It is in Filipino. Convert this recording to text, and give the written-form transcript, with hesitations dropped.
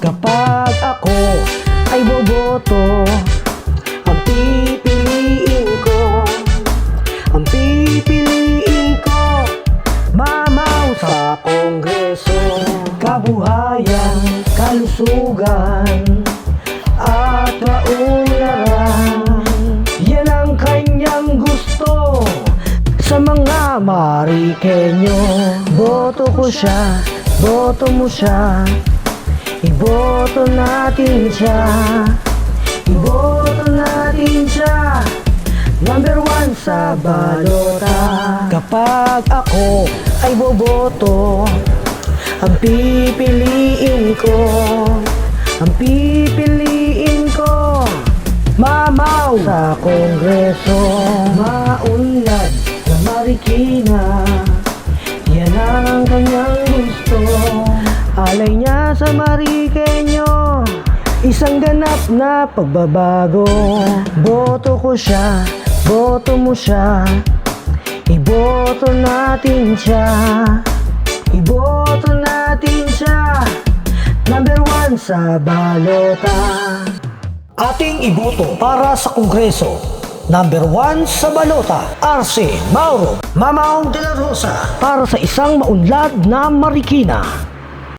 Kapag ako ay boboto, ang pipiliin ko, mamaw sa Kongreso. Kabuhayan, kalusugan, at kaunlaran, yan ang kanyang gusto sa mga Marikenyo. Boto ko siya, boto mo siya, iboto natin siya, iboto natin siya, number 1 sa balota. Kapag ako ay boboto, ang pipiliin ko, mamaw sa Kongreso. Maunlad na Marikina, yan ang kanyang gusto. Alay niya sa Marikenyo, isang ganap na pagbabago. Boto ko siya, boto mo siya, iboto natin siya, iboto natin siya, number 1 sa balota. Ating iboto para sa Kongreso, number 1 sa balota, RC Mauro Mamaw de la Rosa, para sa isang maunlad na Marikina.